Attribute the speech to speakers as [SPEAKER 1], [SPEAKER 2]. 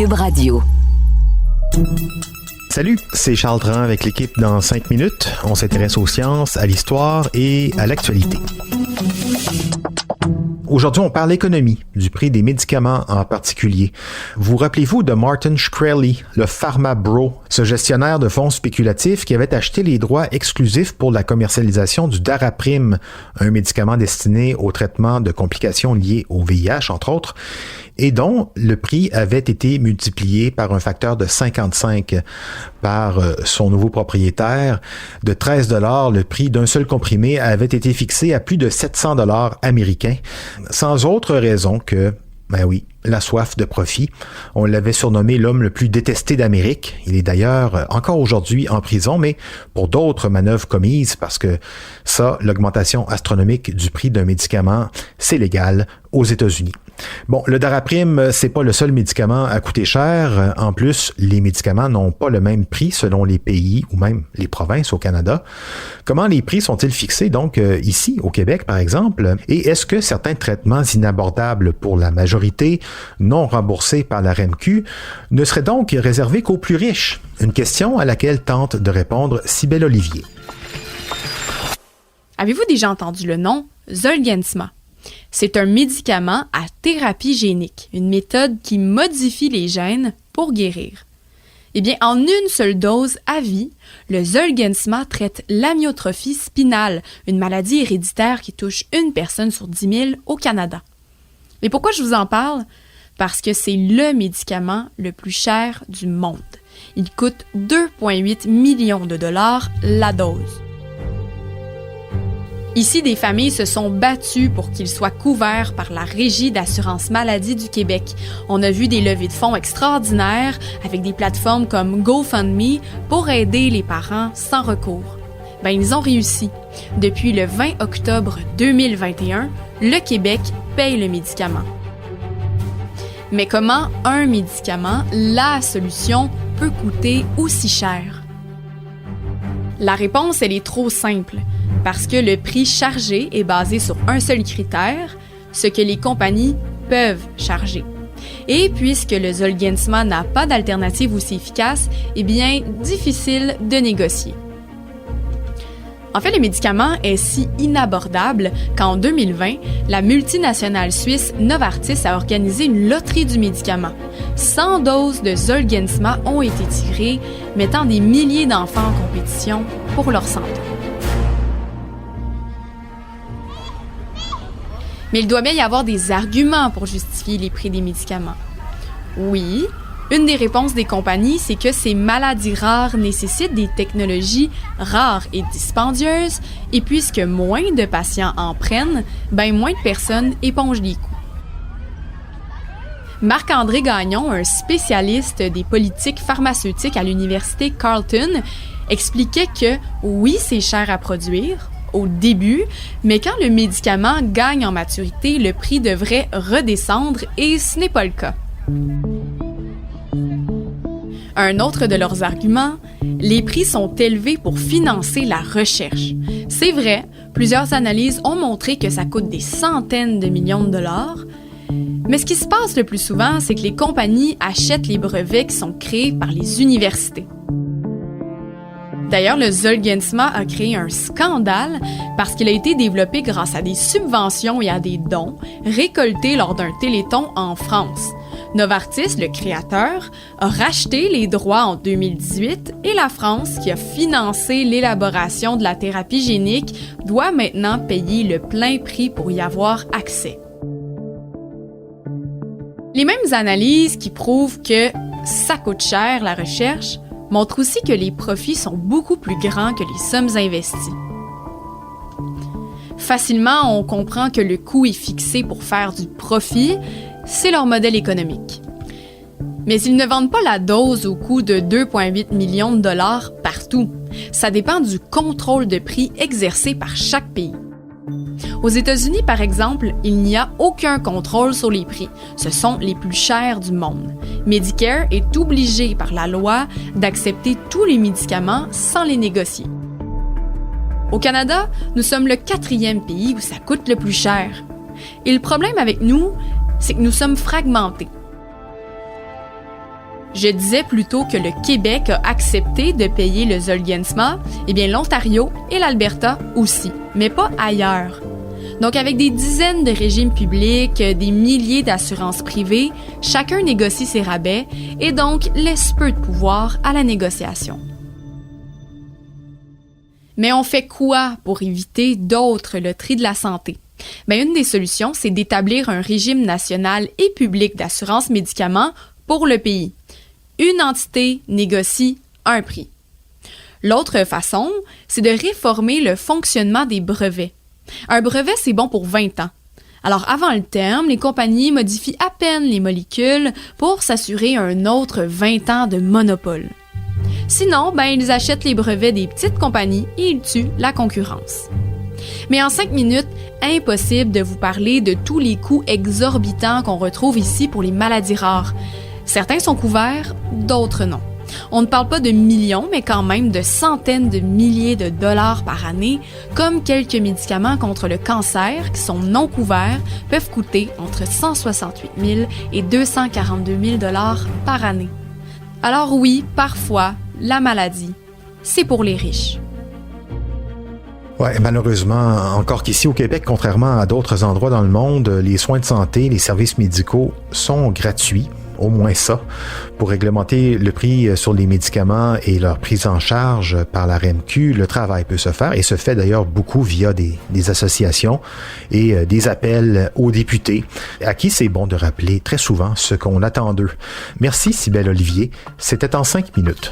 [SPEAKER 1] Cube Radio.
[SPEAKER 2] Salut, c'est Charles Dran avec l'équipe dans 5 minutes. On s'intéresse aux sciences, à l'histoire et à l'actualité. Aujourd'hui, on parle économie, du prix des médicaments en particulier. Vous rappelez-vous de Martin Shkreli, le Pharma Bro, ce gestionnaire de fonds spéculatifs qui avait acheté les droits exclusifs pour la commercialisation du Daraprim, un médicament destiné au traitement de complications liées au VIH, entre autres, et dont le prix avait été multiplié par un facteur de 55 par son nouveau propriétaire. De 13 $, le prix d'un seul comprimé avait été fixé à plus de 700 $ américains, sans autre raison que, ben oui, la soif de profit. On l'avait surnommé l'homme le plus détesté d'Amérique. Il est d'ailleurs encore aujourd'hui en prison, mais pour d'autres manœuvres commises, parce que ça, l'augmentation astronomique du prix d'un médicament, c'est légal aux États-Unis. Bon, le Daraprim, c'est pas le seul médicament à coûter cher. En plus, les médicaments n'ont pas le même prix selon les pays ou même les provinces au Canada. Comment les prix sont-ils fixés, donc, ici, au Québec, par exemple? Et est-ce que certains traitements inabordables pour la majorité, non remboursés par la RAMQ, ne seraient donc réservés qu'aux plus riches? Une question à laquelle tente de répondre Cybèle Olivier.
[SPEAKER 3] Avez-vous déjà entendu le nom Zolgensma? C'est un médicament à thérapie génique, une méthode qui modifie les gènes pour guérir. Eh bien, en une seule dose à vie, le Zolgensma traite l'amyotrophie spinale, une maladie héréditaire qui touche une personne sur 10 000 au Canada. Et pourquoi je vous en parle? Parce que c'est le médicament le plus cher du monde. Il coûte 2,8 millions de dollars la dose. Ici, des familles se sont battues pour qu'il soit couvert par la Régie d'assurance maladie du Québec. On a vu des levées de fonds extraordinaires avec des plateformes comme GoFundMe pour aider les parents sans recours. Ben, ils ont réussi. Depuis le 20 octobre 2021, le Québec paye le médicament. Mais comment un médicament, la solution, peut coûter aussi cher? La réponse, elle est trop simple. Parce que le prix chargé est basé sur un seul critère, ce que les compagnies peuvent charger. Et puisque le Zolgensma n'a pas d'alternative aussi efficace, eh bien, difficile de négocier. En fait, le médicament est si inabordable qu'en 2020, la multinationale suisse Novartis a organisé une loterie du médicament. 100 doses de Zolgensma ont été tirées, mettant des milliers d'enfants en compétition pour leur santé. Mais il doit bien y avoir des arguments pour justifier les prix des médicaments. Oui, une des réponses des compagnies, c'est que ces maladies rares nécessitent des technologies rares et dispendieuses, et puisque moins de patients en prennent, ben moins de personnes épongent les coûts. Marc-André Gagnon, un spécialiste des politiques pharmaceutiques à l'université Carleton, expliquait que oui, c'est cher à produire, au début, mais quand le médicament gagne en maturité, le prix devrait redescendre et ce n'est pas le cas. Un autre de leurs arguments, les prix sont élevés pour financer la recherche. C'est vrai, plusieurs analyses ont montré que ça coûte des centaines de millions de dollars, mais ce qui se passe le plus souvent, c'est que les compagnies achètent les brevets qui sont créés par les universités. D'ailleurs, le Zolgensma a créé un scandale parce qu'il a été développé grâce à des subventions et à des dons récoltés lors d'un téléthon en France. Novartis, le créateur, a racheté les droits en 2018 et la France, qui a financé l'élaboration de la thérapie génique, doit maintenant payer le plein prix pour y avoir accès. Les mêmes analyses qui prouvent que ça coûte cher la recherche montre aussi que les profits sont beaucoup plus grands que les sommes investies. Facilement, on comprend que le coût est fixé pour faire du profit, c'est leur modèle économique. Mais ils ne vendent pas la dose au coût de 2,8 millions de dollars partout. Ça dépend du contrôle de prix exercé par chaque pays. Aux États-Unis, par exemple, il n'y a aucun contrôle sur les prix. Ce sont les plus chers du monde. Medicare est obligé par la loi d'accepter tous les médicaments sans les négocier. Au Canada, nous sommes le 4e pays où ça coûte le plus cher. Et le problème avec nous, c'est que nous sommes fragmentés. Je disais plutôt que le Québec a accepté de payer le Zolgensma, eh bien l'Ontario et l'Alberta aussi, mais pas ailleurs. Donc avec des dizaines de régimes publics, des milliers d'assurances privées, chacun négocie ses rabais et donc laisse peu de pouvoir à la négociation. Mais on fait quoi pour éviter d'autres loteries de la santé? Bien, une des solutions, c'est d'établir un régime national et public d'assurance médicaments pour le pays. Une entité négocie un prix. L'autre façon, c'est de réformer le fonctionnement des brevets. Un brevet, c'est bon pour 20 ans. Alors, avant le terme, les compagnies modifient à peine les molécules pour s'assurer un autre 20 ans de monopole. Sinon, ils achètent les brevets des petites compagnies et ils tuent la concurrence. Mais en 5 minutes, impossible de vous parler de tous les coûts exorbitants qu'on retrouve ici pour les maladies rares. Certains sont couverts, d'autres non. On ne parle pas de millions, mais quand même de centaines de milliers de dollars par année, comme quelques médicaments contre le cancer qui sont non couverts peuvent coûter entre 168 000 et 242 000 dollars par année. Alors oui, parfois, la maladie, c'est pour les riches.
[SPEAKER 2] Ouais, malheureusement, encore qu'ici au Québec, contrairement à d'autres endroits dans le monde, les soins de santé, les services médicaux sont gratuits, au moins ça. Pour réglementer le prix sur les médicaments et leur prise en charge par la REMQ, le travail peut se faire et se fait d'ailleurs beaucoup via des associations et des appels aux députés, à qui c'est bon de rappeler très souvent ce qu'on attend d'eux. Merci Cybèle Olivier, c'était en 5 minutes.